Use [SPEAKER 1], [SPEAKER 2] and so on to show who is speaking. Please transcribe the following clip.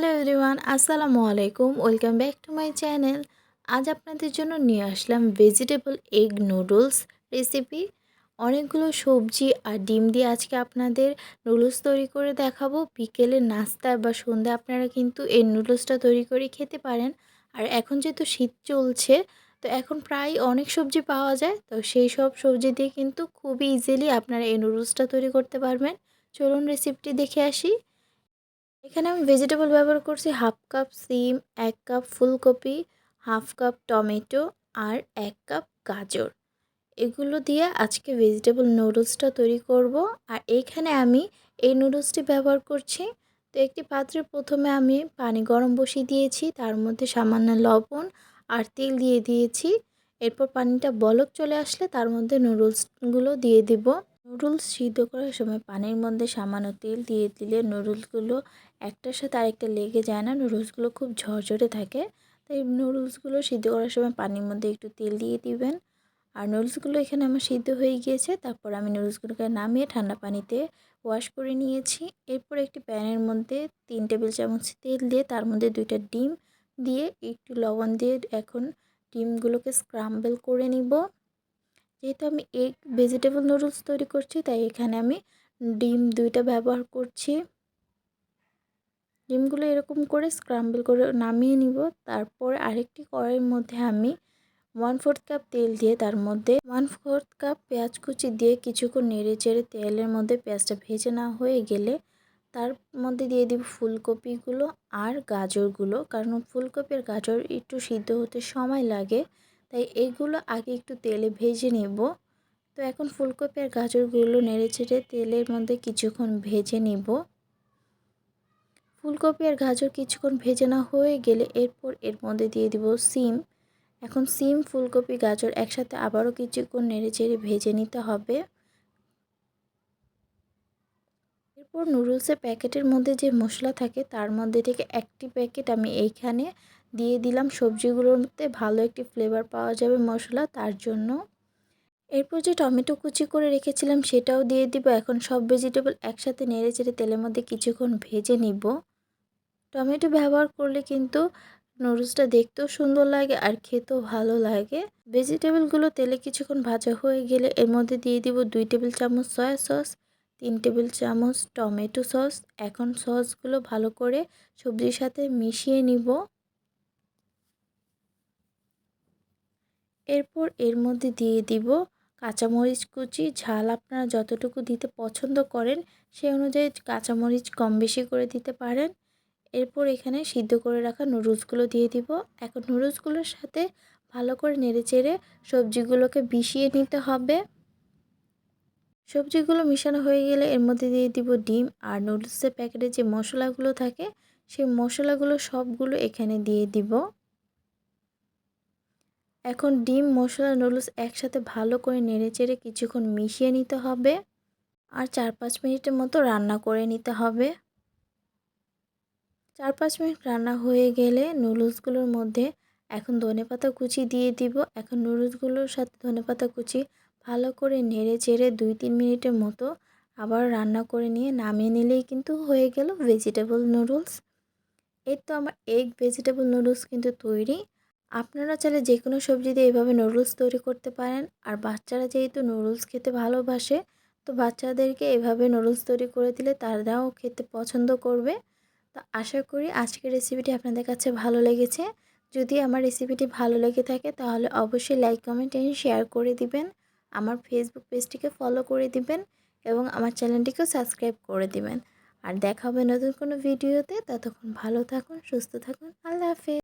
[SPEAKER 1] Hello everyone, আসসালামু আলাইকুম। Welcome back to my channel. আজ আপনাদের জন্য নিয়ে আসলাম ভেজিটেবল এগ নুডলস রেসিপি। অনেকগুলো সবজি আর ডিম দিয়ে আজকে আপনাদের নুডলস তৈরি করে দেখাবো। বিকেলের নাস্তা বা সন্ধ্যা আপনারা কিন্তু এই নুডলসটা তৈরি করে খেতে পারেন। আর এখন যেহেতু শীত চলছে, তো এখন প্রায় অনেক সবজি পাওয়া যায়, তো সেই সব সবজি দিয়ে কিন্তু খুবই ইজিলি আপনারা এই নুডলসটা তৈরি করতে পারবেন। চলুন রেসিপিটি দেখে আসি। এখানে আমি ভেজিটেবল ব্যবহার করছি হাফ কাপ সিম, 1 কাপ ফুলকপি, হাফ কাপ টমেটো আর 1 কাপ গাজর। এগুলো দিয়ে আজকে ভেজিটেবল নুডলসটা তৈরি করব। আর এইখানে আমি এই নুডলসটি ব্যবহার করছি। তো একটি পাত্রে প্রথমে আমি পানি গরম বসিয়ে দিয়েছি, তার মধ্যে সামান্য লবণ আর তেল দিয়ে দিয়েছি। এরপর পানিটা বলক চলে আসলে তার মধ্যে নুডলসগুলো দিয়ে দিব। নুডলস সিদ্ধ করার সময় পানির মধ্যে সামান্য তেল দিয়ে দিলে নুডলসগুলো একটার সাথে আরেকটা লেগে যায় না, নুডলসগুলো খুব ঝরঝরে থাকে। তাই নুডলসগুলো সিদ্ধ করার সময় পানির মধ্যে একটু তেল দিয়ে দিবেন। আর নুডলসগুলো এখানে আমার সিদ্ধ হয়ে গিয়েছে। তারপর আমি নুডলসগুলোকে নামিয়ে ঠান্ডা পানিতে ওয়াশ করে নিয়েছি। এরপর একটি প্যানের মধ্যে 3 টেবিল চামচ তেল দিয়ে তার মধ্যে 2টা ডিম দিয়ে একটু লবণ দিয়ে এখন ডিমগুলোকে স্ক্রাম্বল করে নিব। যেহেতু আমি এগ ভেজিটেবল নুডলস তৈরি করছি, তাই এখানে আমি ডিম 2টা ব্যবহার করছি। ডিমগুলো এরকম করে স্ক্রাম্বল করে নামিয়ে নিব। তারপর আরেকটি কড়াইয়ের মধ্যে আমি 1/4 কাপ তেল দিয়ে তার মধ্যে 1/4 কাপ পেঁয়াজ কুচি দিয়ে কিছুক্ষণ নেড়ে চেড়ে তেলের মধ্যে পেঁয়াজটা ভেজে না হয়ে গেলে তার মধ্যে দিয়ে দিব ফুলকপিগুলো আর গাজরগুলো। কারণ ফুলকপি আর গাজর একটু সিদ্ধ হতে সময় লাগে, তাই এইগুলো আগে একটু তেলে ভেজে নেব। তো এখন ফুলকপি আর গাজরগুলো নেড়ে চেড়ে তেলের মধ্যে কিছুক্ষণ ভেজে নিব। ফুলকপি আর গাজর কিছুক্ষণ ভেজে না হয়ে গেলে এরপর এর মধ্যে দিয়ে দিব সিম। এখন সিম, ফুলকপি, গাজর একসাথে আবারও কিছুক্ষণ নেড়েচেড়ে ভেজে নিতে হবে। এরপর নুডলসের প্যাকেটের মধ্যে যে মশলা থাকে তার মধ্যে থেকে একটি প্যাকেট আমি এইখানে দিয়ে দিলাম। সবজিগুলোর মধ্যে ভালো একটি ফ্লেভার পাওয়া যাবে মশলা, তার জন্য। এরপর যে টমেটো কুচি করে রেখেছিলাম সেটাও দিয়ে দিব। এখন সব ভেজিটেবল একসাথে নেড়েচেড়ে তেলের মধ্যে কিছুক্ষণ ভেজে নিব। টমেটো ব্যবহার করলে কিন্তু নুডলসটা দেখতেও সুন্দর লাগে আর খেতেও ভালো লাগে। ভেজিটেবলগুলো তেলে কিছুক্ষণ ভাজা হয়ে গেলে এর মধ্যে দিয়ে দিব 2 টেবিল চামচ সয়া সস, 3 টেবিল চামচ টমেটো সস। এখন সসগুলো ভালো করে সবজির সাথে মিশিয়ে নিব। এরপর এর মধ্যে দিয়ে দিব কাঁচামরিচ কুচি। ঝাল আপনারা যতটুকু দিতে পছন্দ করেন সেই অনুযায়ী কাঁচামরিচ কম বেশি করে দিতে পারেন। এরপর এখানে সিদ্ধ করে রাখা নুডলসগুলো দিয়ে দিব। এখন নুডলসগুলোর সাথে ভালো করে নেড়েচেড়ে সবজিগুলোকে মিশিয়ে নিতে হবে। সবজিগুলো মিশানো হয়ে গেলে এর মধ্যে দিয়ে দিব ডিম আর নুডলসের প্যাকেটে যে মশলাগুলো থাকে সেই মশলাগুলো সবগুলো এখানে দিয়ে দিব। এখন ডিম, মশলা, নুডলস একসাথে ভালো করে নেড়েচেড়ে কিছুক্ষণ মিশিয়ে নিতে হবে আর 4-5 মিনিটের মতো রান্না করে নিতে হবে। 4-5 মিনিট রান্না হয়ে গেলে নুডলসগুলোর মধ্যে এখন ধনেপাতা কুচি দিয়ে দিব। এখন নুডলসগুলোর সাথে ধনেপাতা কুচি ভালো করে নেড়ে চেড়ে 2-3 মিনিটের মতো আবার রান্না করে নিয়ে নামিয়ে নিলেই কিন্তু হয়ে গেল ভেজিটেবল নুডলস। এই তো আমার এগ ভেজিটেবল নুডলস কিন্তু তৈরি। আপনারা চাইলে যে কোনো সবজি দিয়ে এভাবে নুডলস তৈরি করতে পারেন। আর বাচ্চারা যেহেতু নুডলস খেতে ভালোবাসে, তো বাচ্চাদেরকে এভাবে নুডলস তৈরি করে দিলে তারাও খেতে পছন্দ করবে। তো আশা করি আজকের রেসিপিটি আপনাদের কাছে ভালো লেগেছে। যদি আমার রেসিপিটি ভালো লেগে থাকে তাহলে অবশ্যই লাইক, কমেন্ট এন্ড শেয়ার করে দিবেন। আমার ফেসবুক পেজটিকে ফলো করে দিবেন এবং আমার চ্যানেলটিকেও সাবস্ক্রাইব করে দিবেন। আর দেখা হবে নতুন কোনো ভিডিওতে। ততক্ষণ ভালো থাকুন, সুস্থ থাকুন। আল্লাহ হাফেজ।